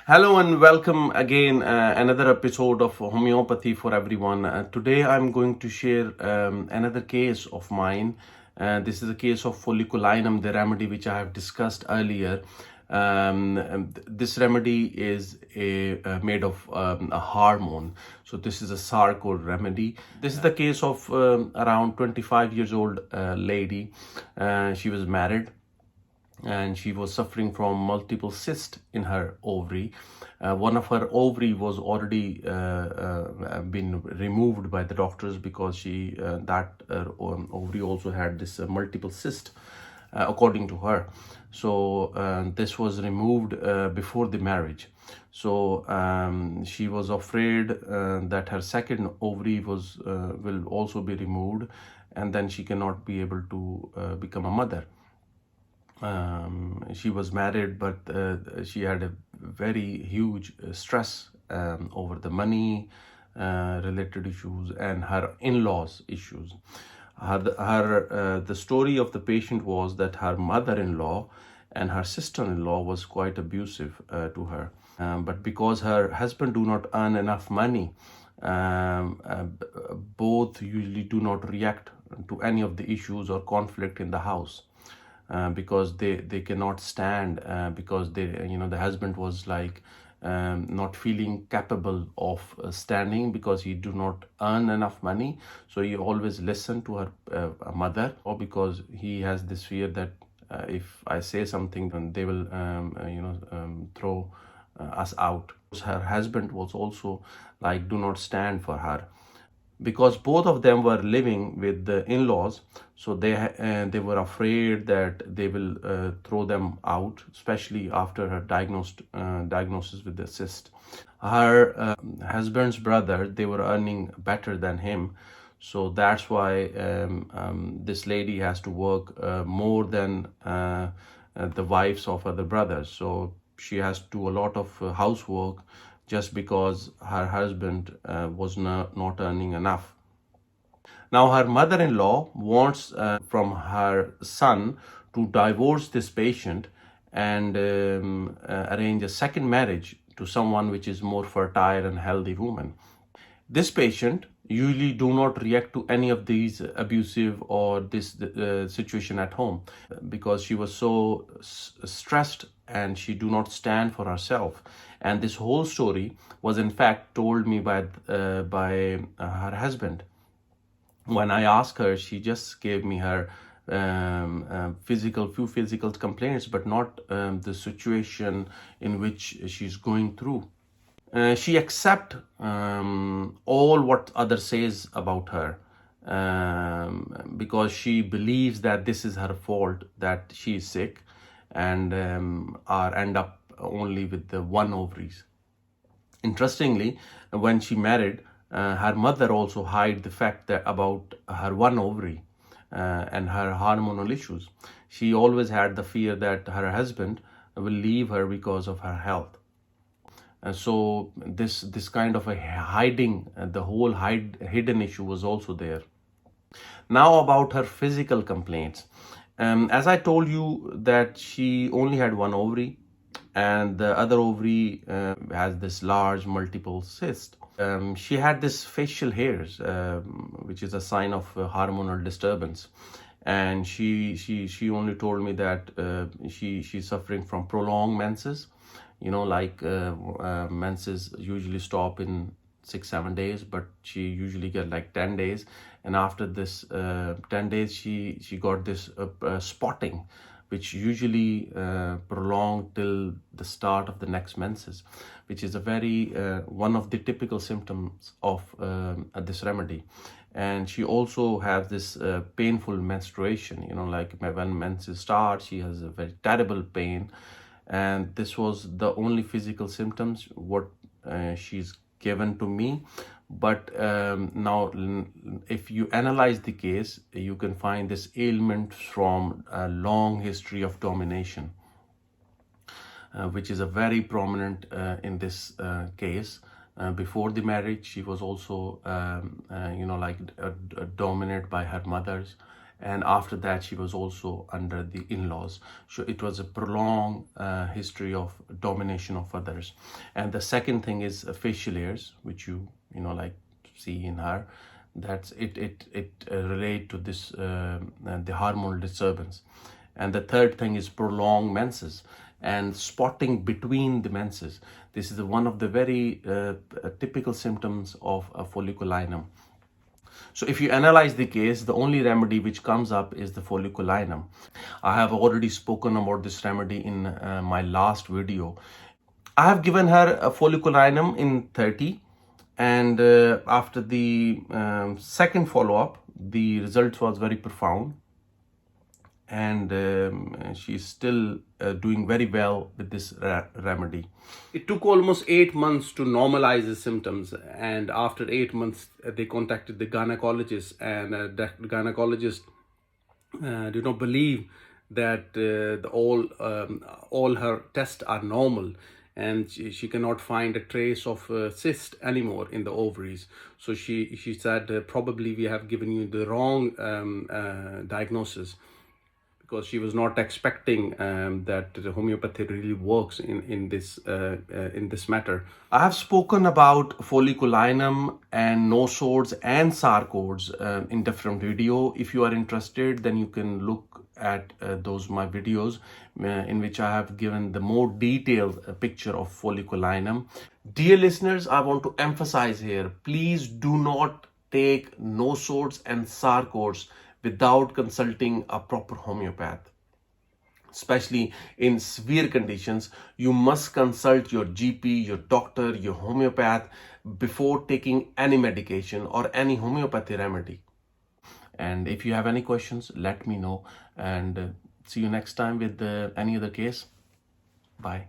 Hello and welcome again, another episode of Homeopathy for everyone. Today I'm going to share another case of mine. This is a case of Folliculinum, the remedy which I have discussed earlier. This remedy is made of a hormone. So this is a sarcode remedy. This is the case of around 25 years old lady. She was married and she was suffering from multiple cysts in her ovary. One of her ovary was already been removed by the doctors because that ovary also had this multiple cyst, according to her. So this was removed before the marriage. So she was afraid that her second ovary will also be removed, and then she cannot be able to become a mother. She was married, but she had a very huge stress over the money related issues and her in-laws issues. The story of the patient was that her mother-in-law and her sister-in-law was quite abusive to her, but because her husband do not earn enough money, both usually do not react to any of the issues or conflict in the house. Because they cannot stand, because the husband was like not feeling capable of standing because he do not earn enough money. So he always listen to her mother, or because he has this fear that if I say something, then they will throw us out. Her husband was also like do not stand for her, because both of them were living with the in-laws. So they were afraid that they will throw them out, especially after her diagnosis with the cyst. Her husband's brother, they were earning better than him, so that's why this lady has to work more than the wives of other brothers. So she has to do a lot of housework just because her husband was not earning enough. Now her mother-in-law wants from her son to divorce this patient and arrange a second marriage to someone which is more fertile and healthy woman. This patient usually do not react to any of these abusive or this situation at home, because she was so stressed and she do not stand for herself. And this whole story was in fact told me by her husband. When I asked her, she just gave me her few physical complaints, but not the situation in which she's going through. She accept all what others says about her, because she believes that this is her fault, that she is sick, and end up only with the one ovaries. Interestingly, when she married, her mother also hid the fact that about her one ovary and her hormonal issues. She always had the fear that her husband will leave her because of her health. So this kind of a hiding, the whole hidden issue was also there. Now about her physical complaints. As I told you that she only had one ovary, and the other ovary has this large multiple cyst. She had this facial hairs, which is a sign of hormonal disturbance. And she only told me that she's suffering from prolonged menses. Menses usually stop in 6-7 days, but she usually get like 10 days. And after this 10 days, she got this spotting, which usually prolonged till the start of the next menses, which is a very one of the typical symptoms of this remedy. And she also has this painful menstruation, like when menses start, she has a very terrible pain. And this was the only physical symptoms what she's given to me. But now if you analyze the case, you can find this ailment from a long history of domination, which is a very prominent in this case. Before the marriage, she was also dominated by her mothers, and after that she was also under the in-laws. So it was a prolonged history of domination of others. And the second thing is facial hairs, which you like see in her. That's it relate to this the hormonal disturbance. And the third thing is prolonged menses and spotting between the menses. This is one of the very typical symptoms of a folliculinum. So if you analyze the case, the only remedy which comes up is the folliculinum. I have already spoken about this remedy in my last video. I have given her a folliculinum in 30, and after the second follow-up, the result was very profound, and she's still doing very well with this remedy. It took almost 8 months to normalize the symptoms, and after 8 months they contacted the gynecologist, and the gynecologist do not believe that all her tests are normal, and she cannot find a trace of cyst anymore in the ovaries. So she said, probably we have given you the wrong diagnosis, because she was not expecting that the homeopathy really works in this matter. I have spoken about folliculinum and nosodes and sarcodes in different video. If you are interested, then you can look at those my videos in which I have given the more detailed picture of folliculinum. Dear listeners, I want to emphasize here, please do not take nosodes and sarcodes without consulting a proper homeopath. Especially in severe conditions, you must consult your GP, your doctor, your homeopath before taking any medication or any homeopathy remedy. And if you have any questions, let me know, and see you next time with any other case. Bye.